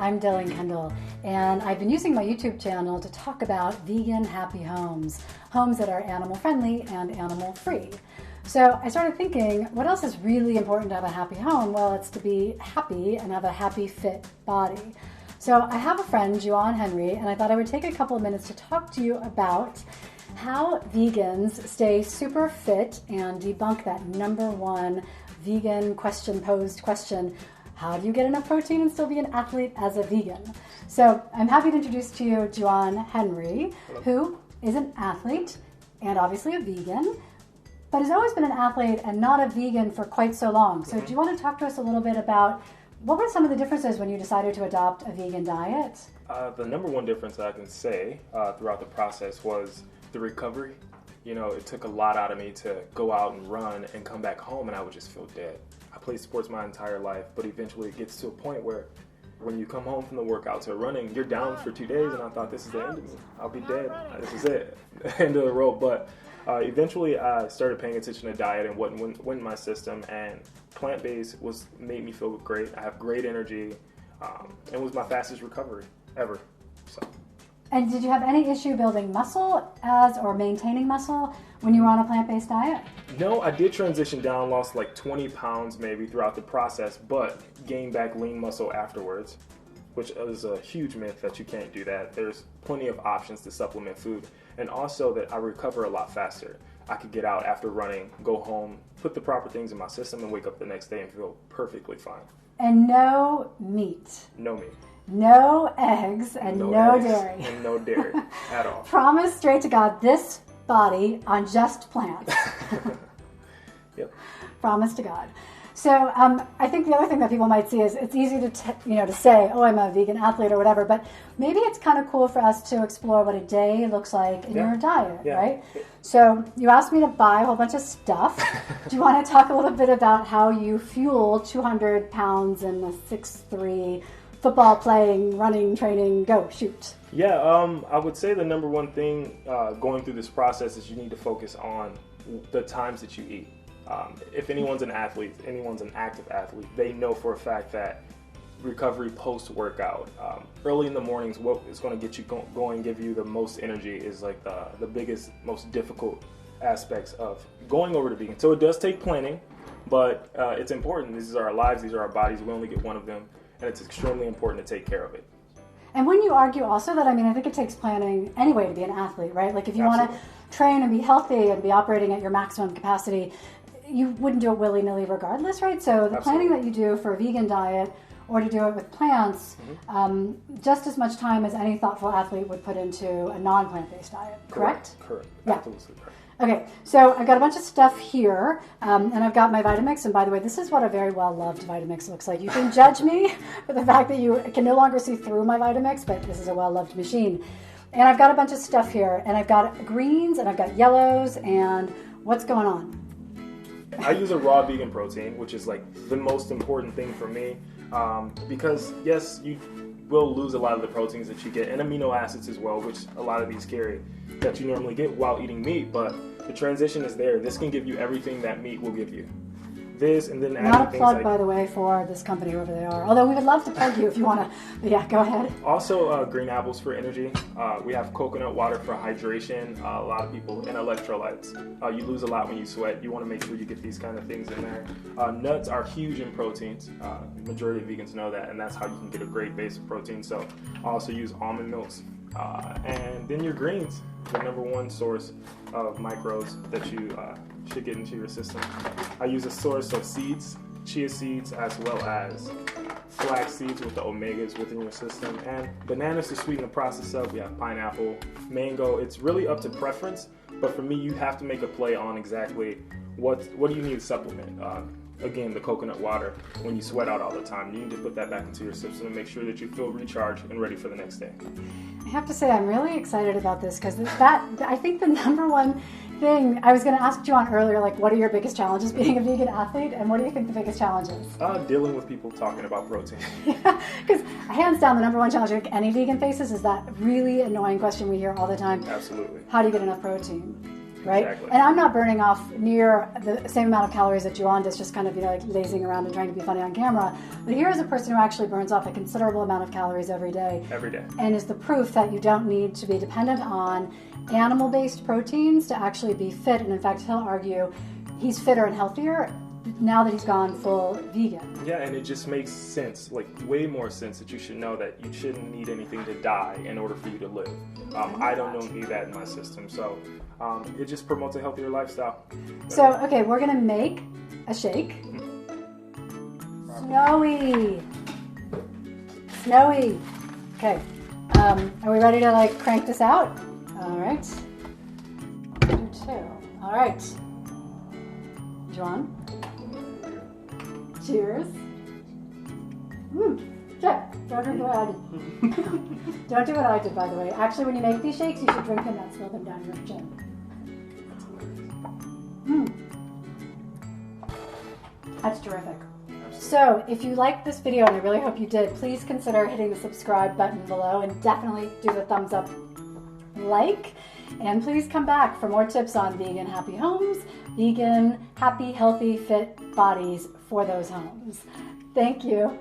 I'm Dylan Kendall, and I've been using my YouTube channel to talk about vegan happy homes, homes that are animal friendly and animal free. So I started thinking, what else is really important to have a happy home? Well, it's to be happy and have a happy, fit body. So I have a friend, Jewan Henry, and I thought I would take a couple of minutes to talk to you about how vegans stay super fit and debunk that number one vegan posed question, how do you get enough protein and still be an athlete as a vegan? So I'm happy to introduce to you Jewan Henry, who is an athlete and obviously a vegan, but has always been an athlete and not a vegan for quite so long. So do you want to talk to us a little bit about what were some of the differences when you decided to adopt a vegan diet? The number one difference I can say throughout the process was the recovery. You know, it took a lot out of me to go out and run and come back home and I would just feel dead. I played sports my entire life, but eventually it gets to a point where when you come home from the workouts or running, you're down for 2 days and I thought, this is the end of me. I'll be dead. This is it. End of the road. But eventually I started paying attention to diet and what went in my system, and plant-based made me feel great. I have great energy and was my fastest recovery ever. So. And did you have any issue building muscle or maintaining muscle when you were on a plant-based diet? No, I did transition down, lost like 20 pounds maybe throughout the process, but gained back lean muscle afterwards, which is a huge myth that you can't do that. There's plenty of options to supplement food, and also that I recover a lot faster. I could get out after running, go home, put the proper things in my system, and wake up the next day and feel perfectly fine. And no meat. No meat. No eggs and no dairy. And no dairy at all. Promise straight to God, this body on just plants. Yep. Promise to God. So I think the other thing that people might see is it's easy to say, oh, I'm a vegan athlete or whatever, but maybe it's kind of cool for us to explore what a day looks like in your diet, right? So you asked me to buy a whole bunch of stuff. Do you want to talk a little bit about how you fuel 200 pounds and a 6'3" football playing, running, training, go, shoot? Yeah, I would say the number one thing going through this process is you need to focus on the times that you eat. If anyone's an athlete, anyone's an active athlete, they know for a fact that recovery post-workout, early in the mornings, what is going to get you going, give you the most energy is like the biggest, most difficult aspects of going over to vegan. So it does take planning, but it's important. These are our lives, these are our bodies, we only get one of them, and it's extremely important to take care of it. And when you argue also that, I think it takes planning anyway to be an athlete, right? Like if you want to train and be healthy and be operating at your maximum capacity, you wouldn't do it willy-nilly regardless, right? So the planning that you do for a vegan diet or to do it with plants, just as much time as any thoughtful athlete would put into a non-plant-based diet, correct? Correct. Yeah. Absolutely correct. Okay, so I've got a bunch of stuff here, and I've got my Vitamix, and by the way, this is what a very well-loved Vitamix looks like. You can judge me for the fact that you can no longer see through my Vitamix, but this is a well-loved machine. And I've got a bunch of stuff here, and I've got greens, and I've got yellows, and what's going on? I use a raw vegan protein, which is like the most important thing for me, because yes, you will lose a lot of the proteins that you get, and amino acids as well, which a lot of these carry, that you normally get while eating meat, but the transition is there. This can give you everything that meat will give you. This, and then not a plug, by the way, for this company, whoever they are. Although we would love to plug you if you want to. But yeah, go ahead. Also, green apples for energy. We have coconut water for hydration. A lot of people, and electrolytes. You lose a lot when you sweat. You want to make sure you get these kind of things in there. Nuts are huge in proteins. Majority of vegans know that, and that's how you can get a great base of protein. So I also use almond milks. And then your greens, the number one source of microbes that you should get into your system. I use a source of seeds, chia seeds, as well as flax seeds with the omegas within your system, and bananas to sweeten the process up. We have pineapple, mango. It's really up to preference, but for me, you have to make a play on exactly what do you need to supplement. Again, the coconut water, when you sweat out all the time, you need to put that back into your system and make sure that you feel recharged and ready for the next day. I have to say, I'm really excited about this because I think the number one thing, I was going to ask Jewan earlier, like, what are your biggest challenges being a vegan athlete, and what do you think the biggest challenge is? Dealing with people talking about protein. Yeah, because hands down, the number one challenge I think any vegan faces is that really annoying question we hear all the time. Absolutely. How do you get enough protein? right? Exactly. And I'm not burning off near the same amount of calories that Jewan does, just kind of, like lazing around and trying to be funny on camera. But here is a person who actually burns off a considerable amount of calories every day. Every day. And is the proof that you don't need to be dependent on animal-based proteins to actually be fit. And in fact, he'll argue he's fitter and healthier now that he's gone full vegan. Yeah, and it just makes sense, like way more sense that you should know that you shouldn't need anything to die in order for you to live. I don't need that in my system, so it just promotes a healthier lifestyle. So, okay, we're gonna make a shake. Snowy. Okay, are we ready to like crank this out? All right. You too. All right. Jewan. Cheers. Okay, don't drink what I did. Don't do what I did, by the way. Actually, when you make these shakes, you should drink them and spill them down your chin. That's terrific. So, if you liked this video, and I really hope you did, please consider hitting the subscribe button below and definitely do the thumbs up like. And please come back for more tips on vegan happy homes, vegan, happy, healthy, fit bodies for those homes. Thank you.